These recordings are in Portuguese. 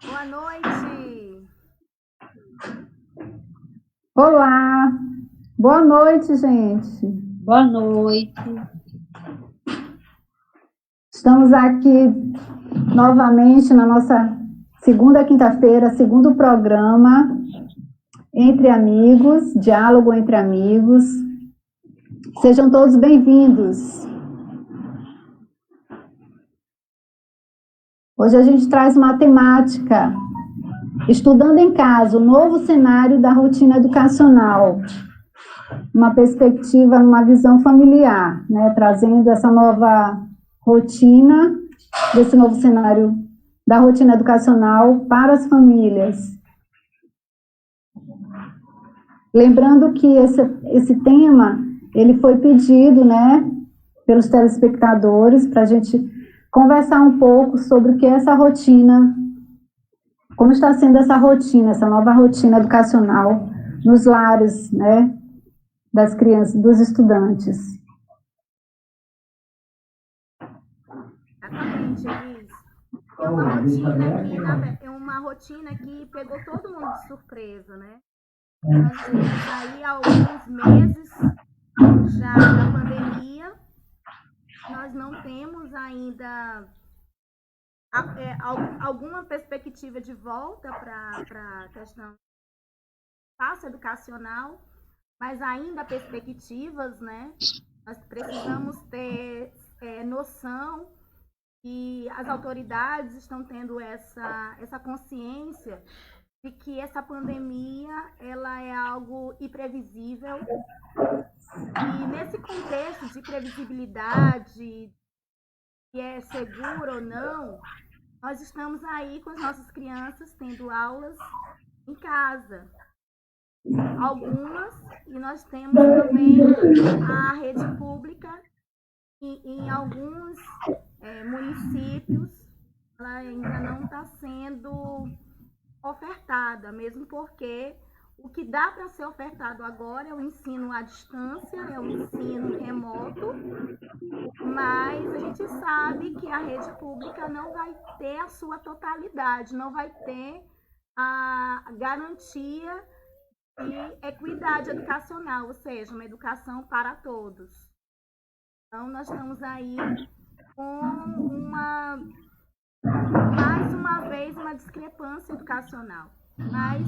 Boa noite! Olá! Boa noite, gente! Boa noite! Estamos aqui novamente na nossa segunda quinta-feira, segundo programa Entre Amigos, Diálogo Entre Amigos. Sejam todos bem-vindos. Hoje a gente traz uma temática, estudando em casa, o novo cenário da rotina educacional. Uma perspectiva, uma visão familiar, né? Trazendo essa nova rotina, desse novo cenário da rotina educacional para as famílias. Lembrando que esse tema, ele foi pedido, né, pelos telespectadores, para a gente conversar um pouco sobre o que é essa rotina, como está sendo essa rotina, essa nova rotina educacional nos lares, né, das crianças, dos estudantes. Exatamente, Elis. É uma rotina que pegou todo mundo de surpresa, né? Nós temos aí alguns meses já da pandemia, nós não temos ainda alguma perspectiva de volta para a questão do espaço educacional, mas ainda perspectivas, né? Nós precisamos ter noção que as autoridades estão tendo essa consciência de que essa pandemia ela é algo imprevisível e nesse contexto de previsibilidade, se é seguro ou não, nós estamos aí com as nossas crianças tendo aulas em casa. Algumas, e nós temos também a rede pública em alguns municípios, ela ainda não está sendo ofertada, mesmo porque o que dá para ser ofertado agora é o ensino à distância, é o ensino remoto, mas a gente sabe que a rede pública não vai ter a sua totalidade, não vai ter a garantia de equidade educacional, ou seja, uma educação para todos. Então, nós estamos aí com mais uma vez, uma discrepância educacional. Mas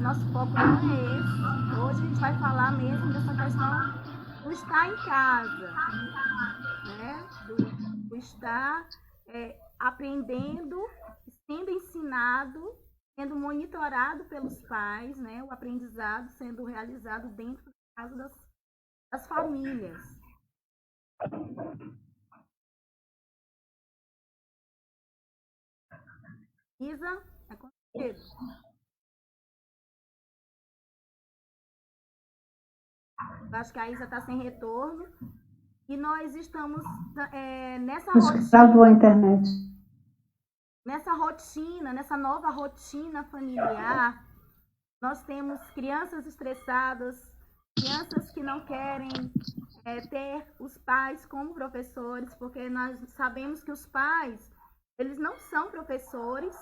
nosso foco não é esse. Hoje a gente vai falar mesmo dessa questão do estar em casa, né? do estar aprendendo, sendo ensinado, sendo monitorado pelos pais, né? O aprendizado sendo realizado dentro da casa das famílias. Isa, é contigo. Eu acho que a Isa está sem retorno. E nós estamos nessa rotina. Travou a internet. Nessa nova rotina familiar, nós temos crianças estressadas, crianças que não querem ter os pais como professores, porque nós sabemos que os pais, eles não são professores,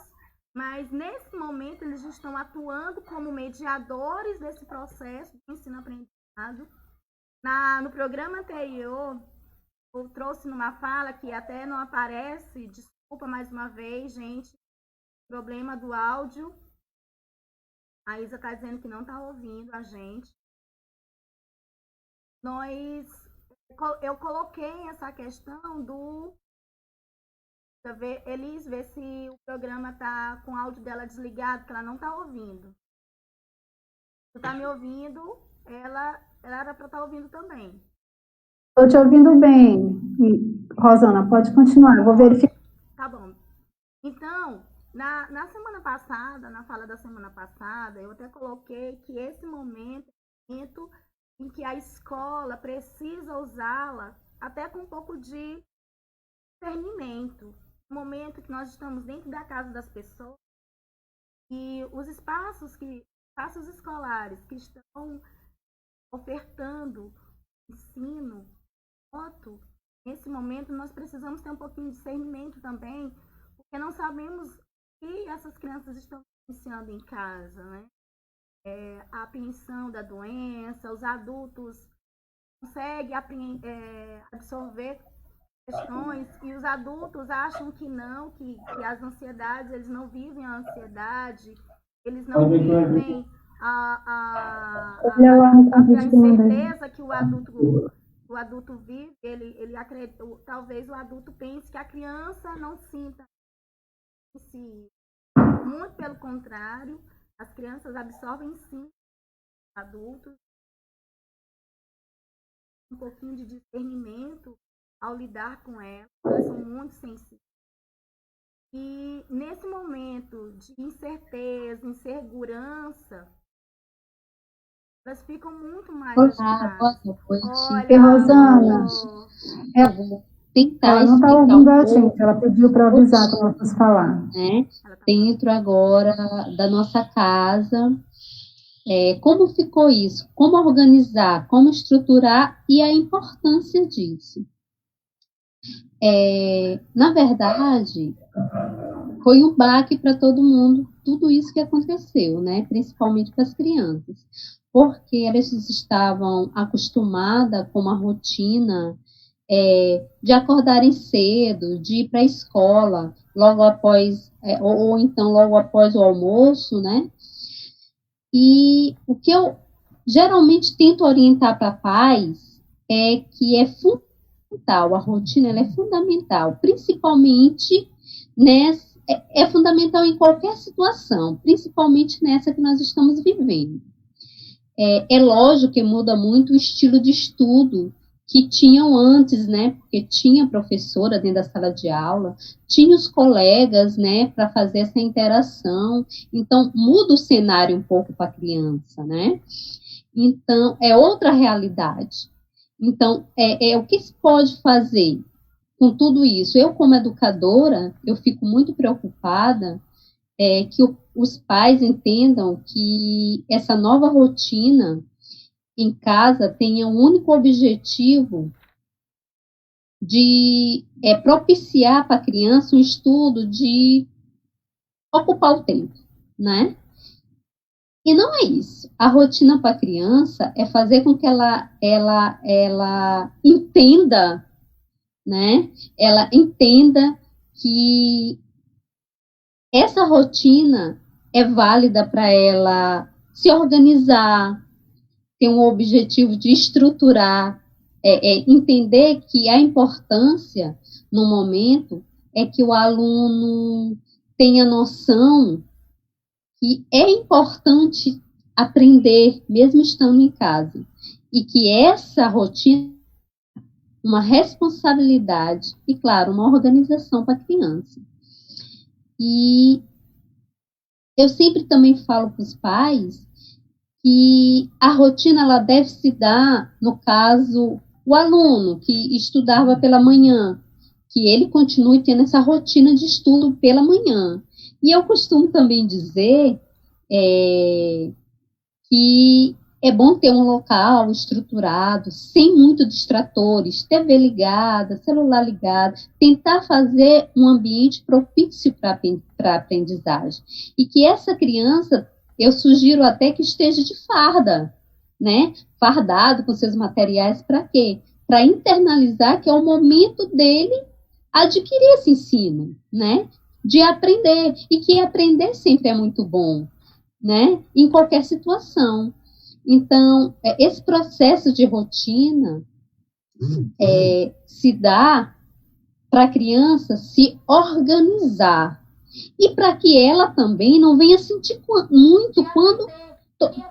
mas nesse momento eles estão atuando como mediadores desse processo de ensino-aprendizado. No programa anterior, eu trouxe numa fala que até não aparece, desculpa mais uma vez, gente, problema do áudio. A Isa está dizendo que não está ouvindo a gente. Eu coloquei essa questão do... Elis, vê se o programa está com o áudio dela desligado, que ela não está ouvindo. Tu está me ouvindo? Ela era para estar ouvindo também. Estou te ouvindo bem. Rosana, pode continuar, eu vou verificar. Tá bom. Então, na semana passada, na fala da semana passada, eu até coloquei que esse momento em que a escola precisa usá-la até com um pouco de discernimento. Momento que nós estamos dentro da casa das pessoas e os espaços escolares que estão ofertando ensino remoto, nesse momento, nós precisamos ter um pouquinho de discernimento também, porque não sabemos o que essas crianças estão vivenciando em casa, né? A apreensão da doença, os adultos conseguem absorver questões e os adultos acham que não, que as ansiedades, eles não vivem a ansiedade, eles não vivem a incerteza que o adulto vive. Ele acredita, talvez o adulto pense que a criança não sinta esse. Muito pelo contrário, as crianças absorvem sim os adultos, um pouquinho de discernimento ao lidar com elas são muito sensíveis. E nesse momento de incerteza, insegurança, elas ficam muito mais agitadas. Olha, Rosana, ela não está ouvindo a gente, ela pediu para avisar quando ela fosse falar. Né? Dentro agora da nossa casa, como ficou isso? Como organizar, como estruturar e a importância disso. Na verdade, foi um baque para todo mundo, tudo isso que aconteceu, né? Principalmente para as crianças, porque elas estavam acostumadas com uma rotina de acordarem cedo, de ir para a escola, logo após, ou então logo após o almoço, né? E o que eu geralmente tento orientar para pais é que é fundamental, a rotina ela é fundamental, principalmente nessa, é fundamental em qualquer situação, principalmente nessa que nós estamos vivendo. É lógico que muda muito o estilo de estudo que tinham antes, né? Porque tinha professora dentro da sala de aula, tinha os colegas, né, para fazer essa interação. Então, muda o cenário um pouco para a criança, né? Então, é outra realidade. Então, o que se pode fazer com tudo isso? Eu, como educadora, eu fico muito preocupada que os pais entendam que essa nova rotina em casa tenha um único objetivo de propiciar para a criança um estudo, de ocupar o tempo, né? E não é isso. A rotina para a criança é fazer com que ela entenda, né? Ela entenda que essa rotina é válida para ela se organizar, ter um objetivo de estruturar, entender que a importância no momento é que o aluno tenha noção que é importante aprender, mesmo estando em casa, e que essa rotina é uma responsabilidade e, claro, uma organização para a criança. E eu sempre também falo para os pais que a rotina ela deve se dar, no caso, o aluno que estudava pela manhã, que ele continue tendo essa rotina de estudo pela manhã. E eu costumo também dizer que é bom ter um local estruturado, sem muitos distratores, TV ligada, celular ligado, tentar fazer um ambiente propício para a aprendizagem. E que essa criança, eu sugiro até que esteja de farda, né? Fardado com seus materiais, para quê? Para internalizar que é o momento dele adquirir esse ensino, né? De aprender, e que aprender sempre é muito bom, né? Em qualquer situação. Então, esse processo de rotina se dá para a criança se organizar e para que ela também não venha sentir muito quando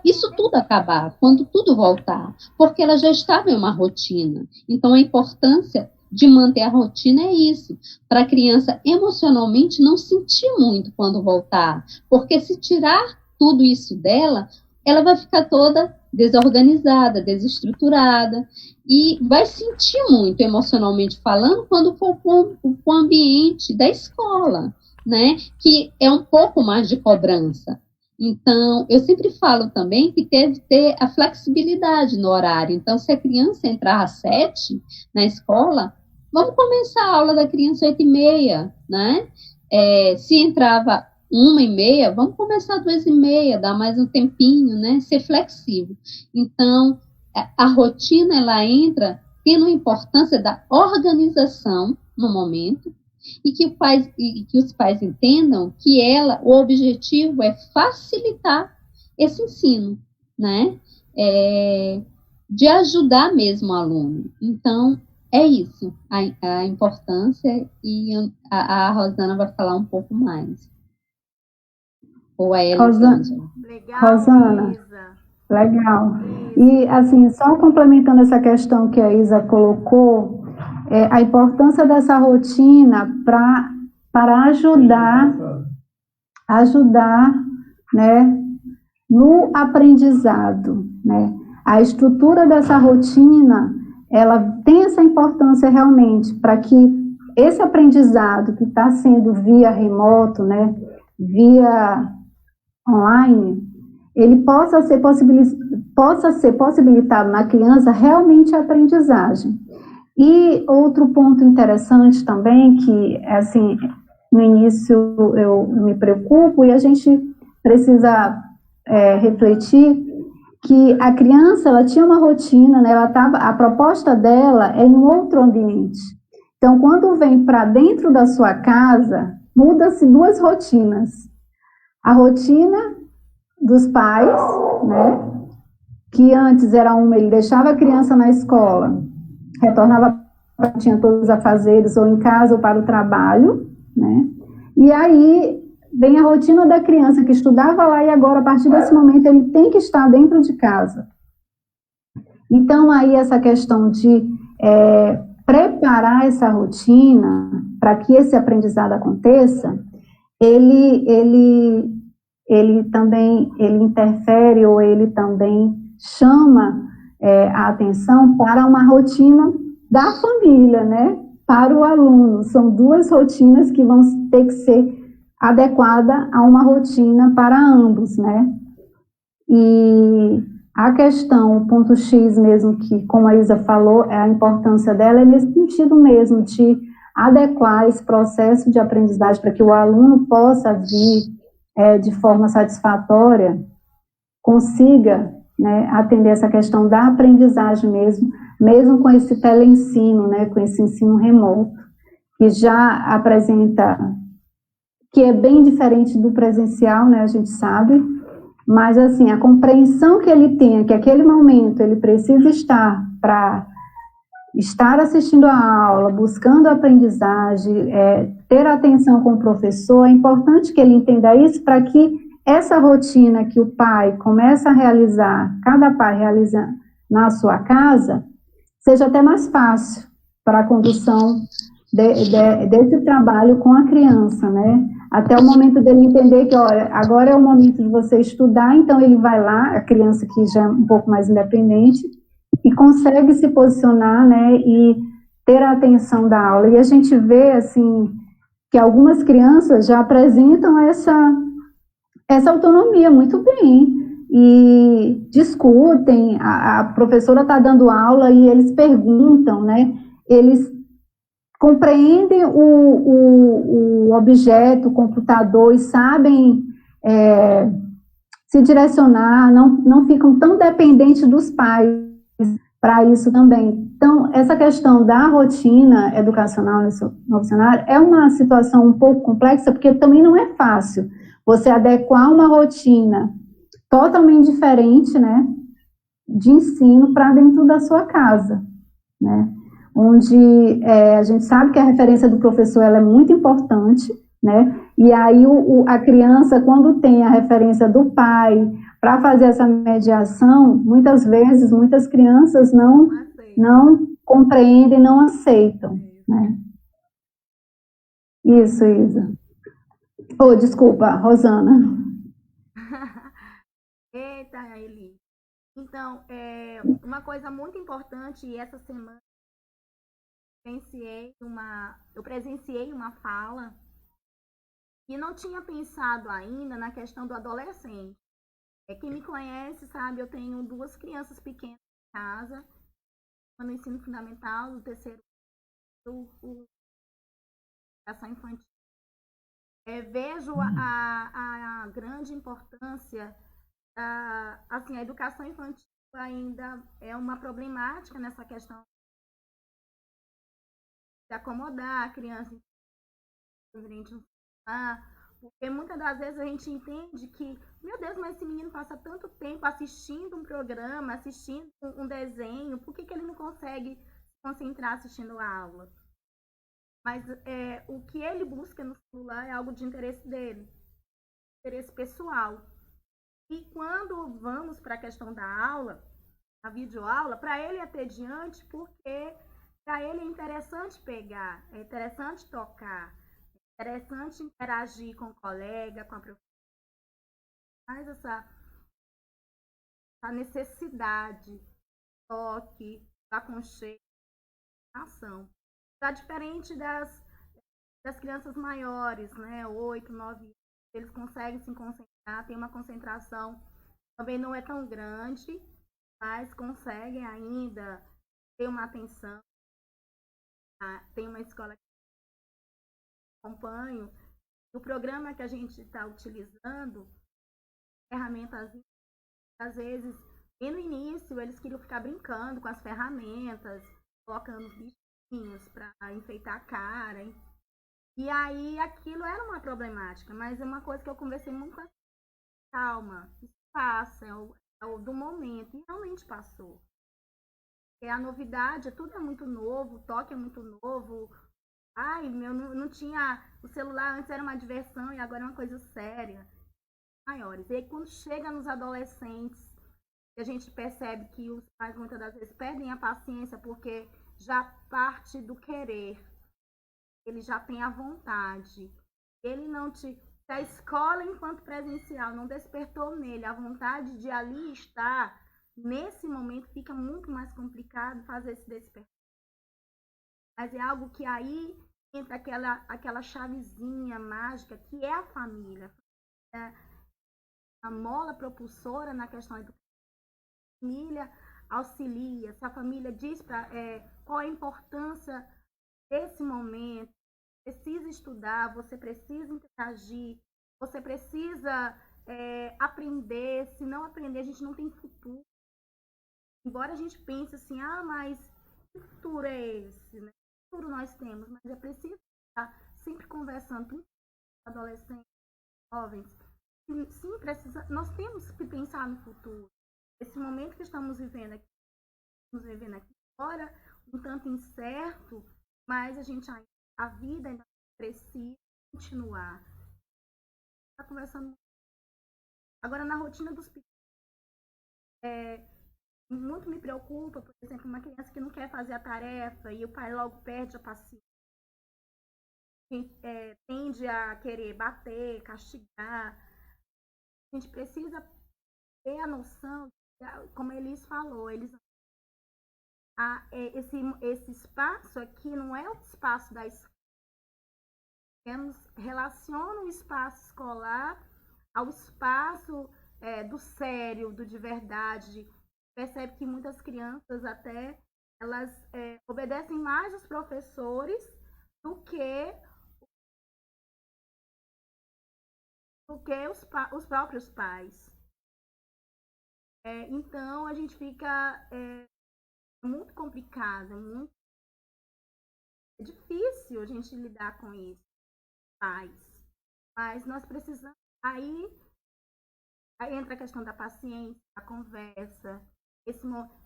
isso tudo acabar, quando tudo voltar, porque ela já estava em uma rotina. Então, a importância de manter a rotina é isso, para a criança emocionalmente não sentir muito quando voltar, porque se tirar tudo isso dela, ela vai ficar toda desorganizada, desestruturada, e vai sentir muito emocionalmente falando quando for para o ambiente da escola, né? Que é um pouco mais de cobrança. Então, eu sempre falo também que deve ter a flexibilidade no horário. Então, se a criança entrar às 7 na escola, vamos começar a aula da criança 8h30, né? Se entrava 1h30, vamos começar 2h30, dar mais um tempinho, né? Ser flexível. Então, a rotina, ela entra tendo a importância da organização no momento, e que os pais entendam que o objetivo é facilitar esse ensino, né? De ajudar mesmo o aluno. Então, é isso, a importância, e a Rosana vai falar um pouco mais. Ou a Elisângela. Legal, Rosana, Isa. legal. E, assim, só complementando essa questão que a Isa colocou, a importância dessa rotina para ajudar, né, no aprendizado, né? A estrutura dessa rotina, ela tem essa importância realmente para que esse aprendizado que está sendo via remoto, né, via online, ele possa ser possibilitado na criança realmente a aprendizagem. E outro ponto interessante também, que, assim, no início eu me preocupo e a gente precisa refletir, que a criança, ela tinha uma rotina, né, a proposta dela é em um outro ambiente. Então, quando vem para dentro da sua casa, muda-se duas rotinas. A rotina dos pais, né, que antes era ele deixava a criança na escola, retornava, tinha todos os afazeres, ou em casa ou para o trabalho, né, e aí vem a rotina da criança que estudava lá e agora, a partir desse momento, ele tem que estar dentro de casa. Então, aí essa questão de preparar essa rotina para que esse aprendizado aconteça, ele também interfere, ou ele também chama a atenção para uma rotina da família, né? Para o aluno. São duas rotinas que vão ter que ser adequada a uma rotina para ambos, né? E a questão, o ponto X mesmo, que, como a Isa falou, a importância dela é nesse sentido mesmo, de adequar esse processo de aprendizagem para que o aluno possa vir de forma satisfatória, consiga, né, atender essa questão da aprendizagem mesmo com esse teleensino, né, com esse ensino remoto, que já apresenta, que é bem diferente do presencial, né, a gente sabe, mas, assim, a compreensão que ele tem, que aquele momento ele precisa estar para estar assistindo a aula, buscando a aprendizagem, ter atenção com o professor, é importante que ele entenda isso para que essa rotina que o pai começa a realizar, cada pai realiza na sua casa, seja até mais fácil para a condução desse trabalho com a criança, né? Até o momento dele entender que, olha, agora é o momento de você estudar, então ele vai lá, a criança que já é um pouco mais independente, e consegue se posicionar, né, e ter a atenção da aula. E a gente vê, assim, que algumas crianças já apresentam essa autonomia muito bem, e discutem, a professora está dando aula e eles perguntam, né, eles compreendem o objeto, o computador, e sabem se direcionar, não ficam tão dependentes dos pais para isso também. Então, essa questão da rotina educacional no cenário é uma situação um pouco complexa, porque também não é fácil você adequar uma rotina totalmente diferente, né, de ensino para dentro da sua casa, né, onde a gente sabe que a referência do professor ela é muito importante, né, e aí a criança, quando tem a referência do pai, para fazer essa mediação, muitas vezes, muitas crianças não compreendem, não aceitam, né. Isso, Isa. Oh, desculpa, Rosana. Eita, Eli. Então, uma coisa muito importante, e essa semana eu presenciei uma fala e não tinha pensado ainda na questão do adolescente. Quem me conhece sabe, eu tenho 2 crianças pequenas em casa, uma no ensino fundamental, do terceiro o educação infantil. Vejo a grande importância, assim, a educação infantil ainda é uma problemática nessa questão de acomodar a criança diferente no celular, porque muitas das vezes a gente entende que, meu Deus, mas esse menino passa tanto tempo assistindo um programa, assistindo um desenho, por que ele não consegue se concentrar assistindo a aula? Mas o que ele busca no celular é algo de interesse dele, interesse pessoal. E quando vamos para a questão da aula, a videoaula, para ele é entediante, porque para ele é interessante pegar, é interessante tocar, é interessante interagir com o colega, com a professora. Mas essa necessidade, toque, aconchego, ação. Está diferente das crianças maiores, né? 8, 9 anos. Eles conseguem se concentrar, tem uma concentração, também não é tão grande, mas conseguem ainda ter uma atenção. Tem uma escola que eu acompanho, o programa que a gente está utilizando, ferramentas, às vezes, e no início eles queriam ficar brincando com as ferramentas, colocando bichinhos para enfeitar a cara. E aí aquilo era uma problemática, mas é uma coisa que eu conversei muito com a calma, isso passa, é o do momento, e realmente passou. É a novidade, tudo é muito novo, o toque é muito novo. Ai, meu, não tinha. O celular antes era uma diversão e agora é uma coisa séria. Maiores. E aí, quando chega nos adolescentes, a gente percebe que os pais muitas das vezes perdem a paciência porque já parte do querer. Ele já tem a vontade. Ele não te. Se a escola, enquanto presencial, não despertou nele a vontade de ali estar, nesse momento fica muito mais complicado fazer esse despertar. Mas é algo que aí entra aquela chavezinha mágica que é a família. A mola propulsora na questão da família auxilia. Se a família diz qual a importância desse momento, precisa estudar, você precisa interagir, você precisa aprender. Se não aprender, a gente não tem futuro. Embora a gente pense assim, mas que futuro é esse? Né? Que futuro nós temos? Mas é preciso estar sempre conversando com adolescentes, jovens. Sim, nós temos que pensar no futuro. Esse momento que estamos vivendo aqui agora, um tanto incerto, mas a vida ainda precisa continuar. Está conversando agora na rotina dos pequenos. Muito me preocupa, por exemplo, uma criança que não quer fazer a tarefa e o pai logo perde a paciência. Tende a querer bater, castigar. A gente precisa ter a noção, como Elis falou, esse espaço aqui não é o espaço da escola. Relaciona o espaço escolar ao espaço do sério, do de verdade. Percebe que muitas crianças até elas obedecem mais os professores do que os próprios pais. Então a gente fica muito complicado, é difícil a gente lidar com isso, pais. Mas nós precisamos. Aí entra a questão da paciência, da conversa.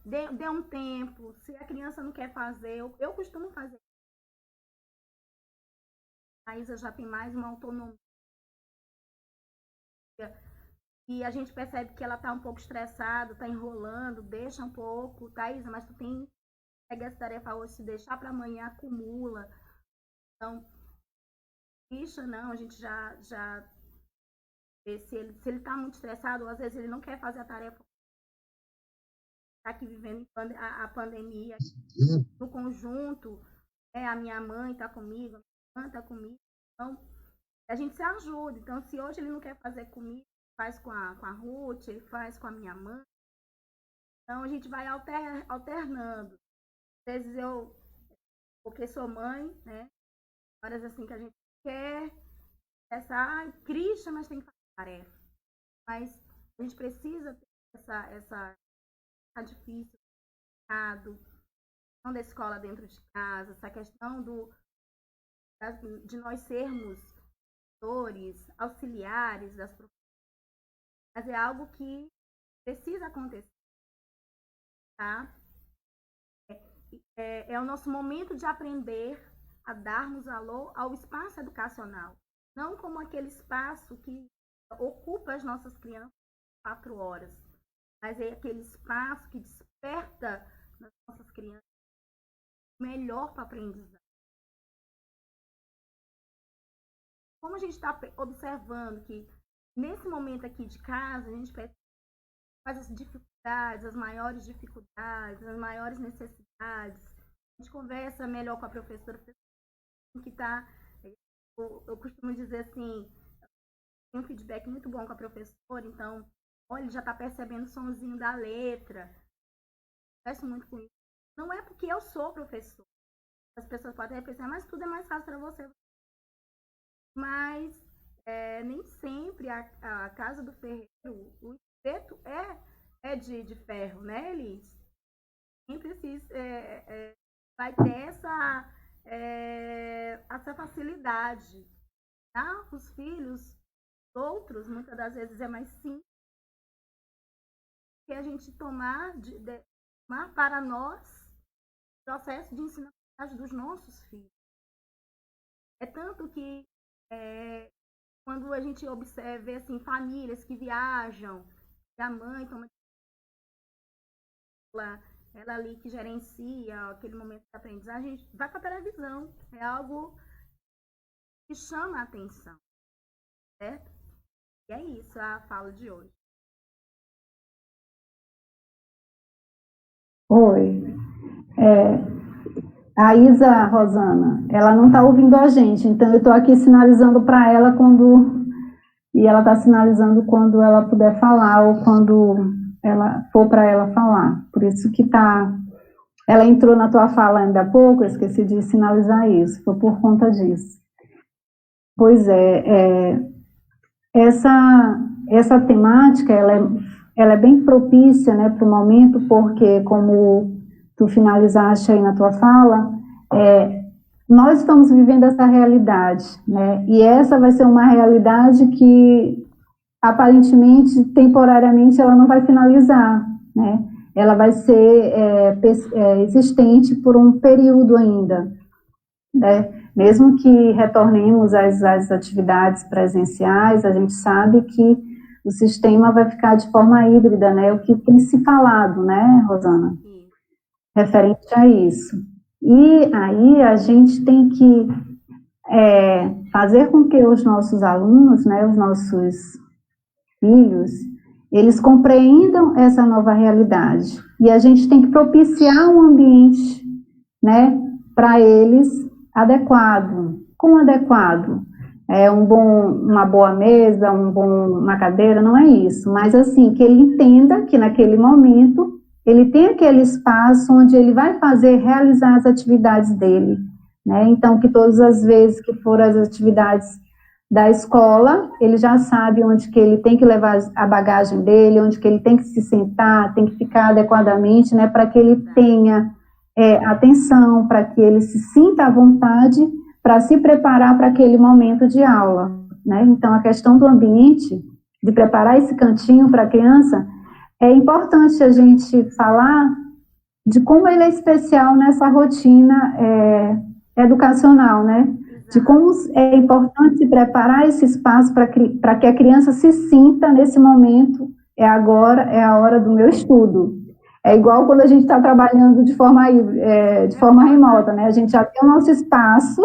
Dê um tempo. Se a criança não quer fazer, eu costumo fazer. A Isa já tem mais uma autonomia. E a gente percebe que ela está um pouco estressada, está enrolando, deixa um pouco, tá, Isa? Mas tu tem que pegar essa tarefa hoje, se deixar para amanhã, acumula. Então, deixa não, a gente já se ele está muito estressado, ou às vezes ele não quer fazer a tarefa, está aqui vivendo a pandemia, no conjunto, a minha mãe está comigo, a minha irmã está comigo, então a gente se ajuda. Então, se hoje ele não quer fazer comigo, faz com a Ruth, ele faz com a minha mãe. Então, a gente vai alternando. Às vezes eu porque sou mãe, né? Horas assim que a gente quer essa Cristo, mas tem que fazer tarefa. Mas a gente precisa ter tá difícil, questão da escola dentro de casa, essa questão de nós sermos tutores, auxiliares das profissões, mas é algo que precisa acontecer, tá? É o nosso momento de aprender a darmos valor ao espaço educacional, não como aquele espaço que ocupa as nossas crianças 4 horas, mas é aquele espaço que desperta nas nossas crianças melhor para a aprendizagem. Como a gente está observando que nesse momento aqui de casa, a gente faz as dificuldades, as maiores dificuldades, as maiores necessidades, a gente conversa melhor com a professora, que está, eu costumo dizer assim, tem um feedback muito bom com a professora, então, olha, ele já está percebendo o sonzinho da letra, eu converso muito com isso. Não é porque eu sou professor, as pessoas podem pensar, mas tudo é mais fácil para você. Mas nem sempre a casa do ferreiro, o espeto é de ferro, né, Elis? Sempre vai ter essa facilidade. Tá? Os filhos, outros, muitas das vezes é mais simples que a gente tomar para nós o processo de ensino dos nossos filhos. É tanto que quando a gente observa assim, famílias que viajam, a mãe toma ela ali que gerencia aquele momento de aprendizagem, a gente vai para a televisão. É algo que chama a atenção, certo? E é isso a fala de hoje. Oi. A Isa Rosana, ela não está ouvindo a gente, então eu estou aqui sinalizando para ela e ela está sinalizando quando ela puder falar ou quando ela for para ela falar. Por isso que ela entrou na tua fala ainda há pouco, eu esqueci de sinalizar isso, foi por conta disso. Pois essa temática, ela é bem propícia, né, para o momento, porque como tu finalizaste aí na tua fala, nós estamos vivendo essa realidade, né, e essa vai ser uma realidade que, aparentemente, temporariamente, ela não vai finalizar, né, ela vai ser existente por um período ainda, né, mesmo que retornemos às atividades presenciais, a gente sabe que o sistema vai ficar de forma híbrida, né, o que tem se falado, né, Rosana? Referente a isso. E aí a gente tem que fazer com que os nossos alunos, né, os nossos filhos, eles compreendam essa nova realidade. E a gente tem que propiciar um ambiente, né, para eles adequado. Como adequado? Uma boa mesa, uma cadeira, não é isso. Mas assim, que ele entenda que naquele momento ele tem aquele espaço onde ele vai realizar as atividades dele, né? Então, que todas as vezes que for as atividades da escola, ele já sabe onde que ele tem que levar a bagagem dele, onde que ele tem que se sentar, tem que ficar adequadamente, né? Para que ele tenha atenção, para que ele se sinta à vontade para se preparar para aquele momento de aula, né? Então, a questão do ambiente, de preparar esse cantinho para a criança, é importante a gente falar de como ele é especial nessa rotina educacional, né? De como é importante preparar esse espaço para que a criança se sinta nesse momento, agora, é a hora do meu estudo. É igual quando a gente está trabalhando de forma remota, né? A gente já tem o nosso espaço,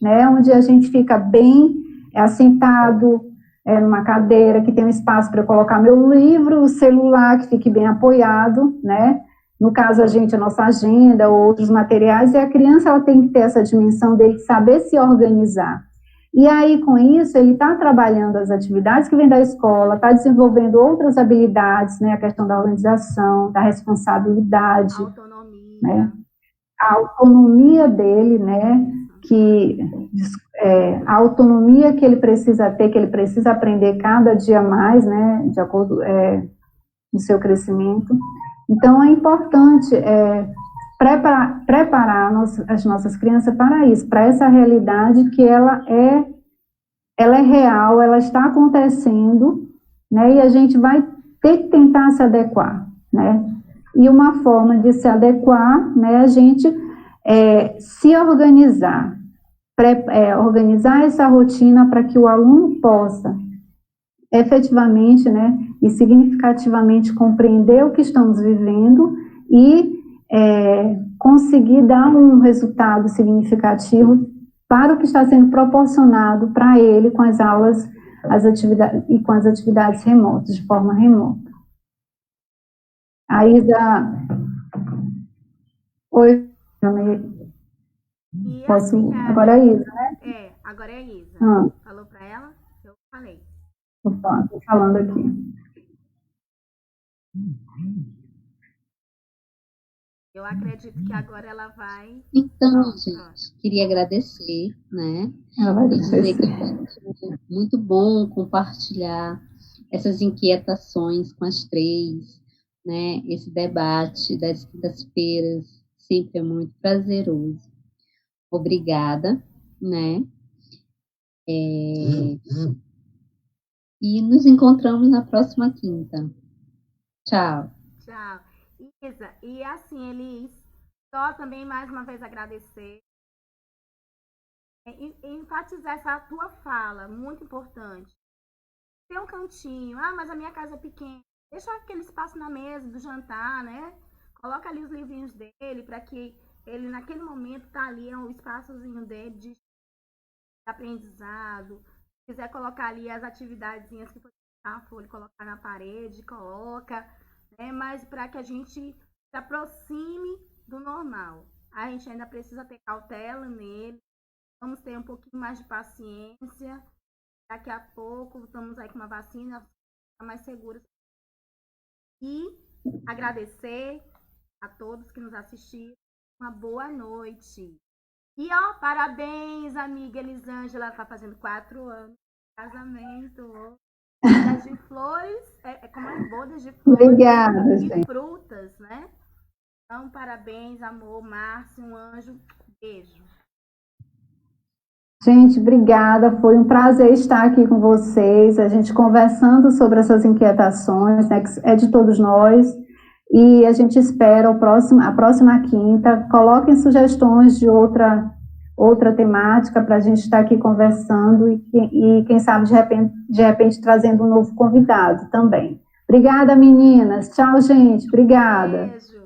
né? Onde a gente fica bem assentado, numa cadeira, que tem um espaço para eu colocar meu livro, o celular que fique bem apoiado, né? No caso, a nossa agenda ou outros materiais, e a criança ela tem que ter essa dimensão dele saber se organizar. E aí, com isso, ele está trabalhando as atividades que vem da escola, está desenvolvendo outras habilidades, né? A questão da organização, da responsabilidade. Autonomia. Né? a autonomia dele, né, que a autonomia que ele precisa ter, que ele precisa aprender cada dia mais, né, de acordo com o seu crescimento. Então, é importante preparar as nossas crianças para isso, para essa realidade que ela é real, ela está acontecendo, né, e a gente vai ter que tentar se adequar, né, e uma forma de se adequar, né, a gente se organizar, organizar essa rotina para que o aluno possa efetivamente, né, e significativamente compreender o que estamos vivendo e conseguir dar um resultado significativo para o que está sendo proporcionado para ele com as aulas, as atividades remotas, de forma remota. A Isa... Oi, posso... Agora é a Isa, né? Agora é a Isa. Falou para ela? Eu falei. Estou falando aqui. Eu acredito que agora ela vai... Então, gente, queria agradecer, né? Ela vai dizer que foi muito bom compartilhar essas inquietações com as três, né? Esse debate das quintas-feiras sempre é muito prazeroso. Obrigada, né? E nos encontramos na próxima quinta. Tchau. Tchau. Isa, e assim, Elis, só também mais uma vez agradecer e enfatizar essa tua fala, muito importante. Tem um cantinho, mas a minha casa é pequena, deixa aquele espaço na mesa do jantar, né? Coloca ali os livrinhos dele, para que ele, naquele momento, tá ali, é um espaçozinho dele de aprendizado. Se quiser colocar ali as atividadezinhas que for ele colocar na parede, coloca, né? Mas para que a gente se aproxime do normal. A gente ainda precisa ter cautela nele, vamos ter um pouquinho mais de paciência. Daqui a pouco estamos aí com uma vacina mais segura. E agradecer a todos que nos assistiram. Uma boa noite. E parabéns, amiga Elisângela, está fazendo 4 anos de casamento. Bodas de flores, como as bodas de flores. Obrigada, e gente. Frutas, né? Então, parabéns, amor, Márcio, um anjo. Beijo. Gente, obrigada, foi um prazer estar aqui com vocês, a gente conversando sobre essas inquietações, né, que é de todos nós, e a gente espera a próxima quinta. Coloquem sugestões de outra temática para a gente estar aqui conversando e quem sabe, de repente trazendo um novo convidado também. Obrigada, meninas. Tchau, gente. Obrigada. Beijo.